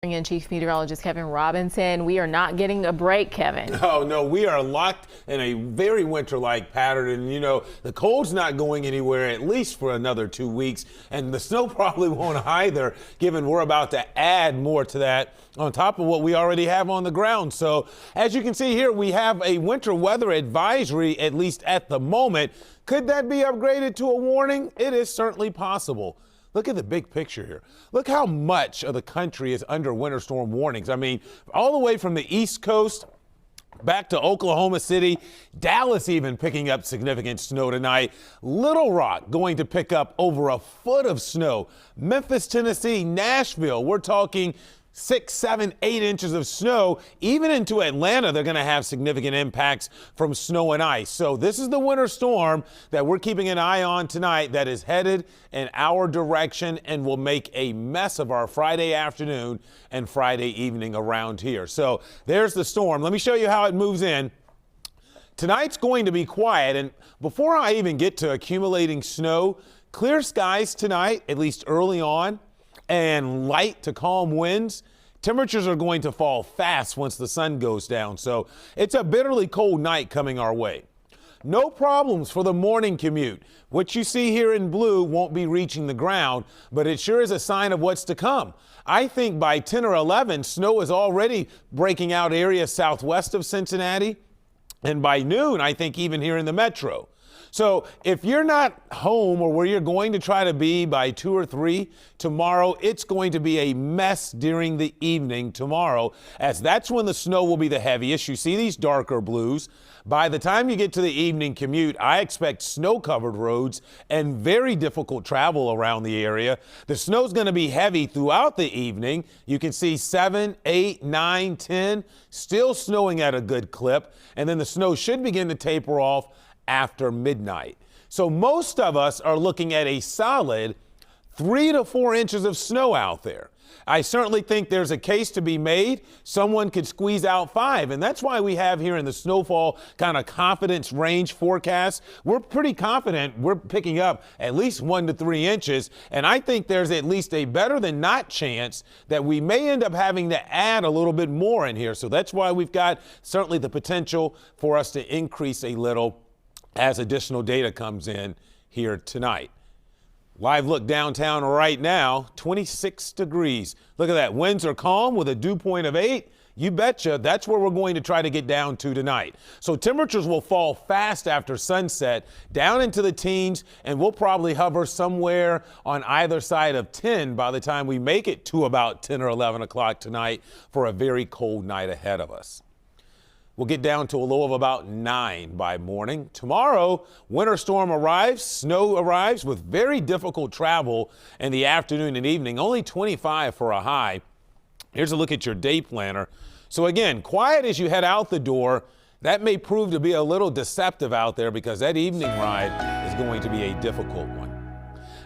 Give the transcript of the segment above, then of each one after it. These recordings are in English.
And Chief Meteorologist Kevin Robinson. We are not getting a break, Kevin. Oh, no, we are locked in a very winter-like pattern. And, you know, the cold's not going anywhere at least for another 2 weeks. And the snow probably won't either, given we're about to add more to that on top of what we already have on the ground. So as you can see here, we have a winter weather advisory, at least at the moment. Could that be upgraded to a warning? It is certainly possible. Look at the big picture here. Look how much of the country is under winter storm warnings. I mean, all the way from the East Coast back to Oklahoma City, Dallas even picking up significant snow tonight. Little Rock going to pick up over a foot of snow. Memphis, Tennessee, Nashville, we're talking 6, 7, 8 inches of snow. Even into Atlanta, they're going to have significant impacts from snow and ice. So this is the winter storm that we're keeping an eye on tonight that is headed in our direction and will make a mess of our Friday afternoon and Friday evening around here. So there's the storm. Let me show you how it moves in. Tonight's going to be quiet, and before I even get to accumulating snow, clear skies tonight, at least early on, and light to calm winds. Temperatures are going to fall fast once the sun goes down, so it's a bitterly cold night coming our way. No problems for the morning commute. What you see here in blue won't be reaching the ground, but it sure is a sign of what's to come. I think by 10 or 11, snow is already breaking out areas southwest of Cincinnati, and by noon, I think even here in the metro. So if you're not home or where you're going to try to be by 2 or 3 tomorrow, it's going to be a mess during the evening tomorrow, as that's when the snow will be the heaviest. You see these darker blues. By the time you get to the evening commute, I expect snow-covered roads and very difficult travel around the area. The snow's going to be heavy throughout the evening. You can see 7, 8, 9, 10, still snowing at a good clip, and then the snow should begin to taper off after midnight. So most of us are looking at a solid 3 to 4 inches of snow out there. I certainly think there's a case to be made. Someone could squeeze out 5, and that's why we have here in the snowfall kind of confidence range forecast. We're pretty confident we're picking up at least 1 to 3 inches, and I think there's at least a better than not chance that we may end up having to add a little bit more in here. So that's why we've got certainly the potential for us to increase a little as additional data comes in here tonight. Live look downtown right now, 26 degrees. Look at that. Winds are calm with a dew point of 8. You betcha that's where we're going to try to get down to tonight. So temperatures will fall fast after sunset, down into the teens, and we'll probably hover somewhere on either side of 10 by the time we make it to about 10 or 11 o'clock tonight for a very cold night ahead of us. We'll get down to a low of about 9 by morning. Tomorrow, winter storm arrives, snow arrives with very difficult travel in the afternoon and evening, only 25 for a high. Here's a look at your day planner. So again, quiet as you head out the door. That may prove to be a little deceptive out there because that evening ride is going to be a difficult one.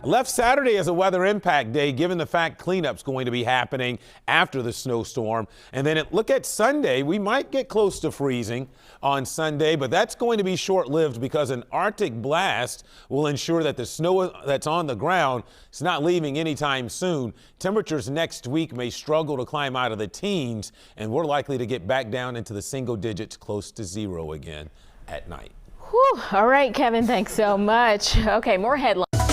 I left Saturday as a weather impact day, given the fact cleanup's going to be happening after the snowstorm. And then look at Sunday. We might get close to freezing on Sunday, but that's going to be short-lived because an Arctic blast will ensure that the snow that's on the ground is not leaving anytime soon. Temperatures next week may struggle to climb out of the teens, and we're likely to get back down into the single digits close to 0 again at night. Whew. All right, Kevin, thanks so much. Okay, more headlines.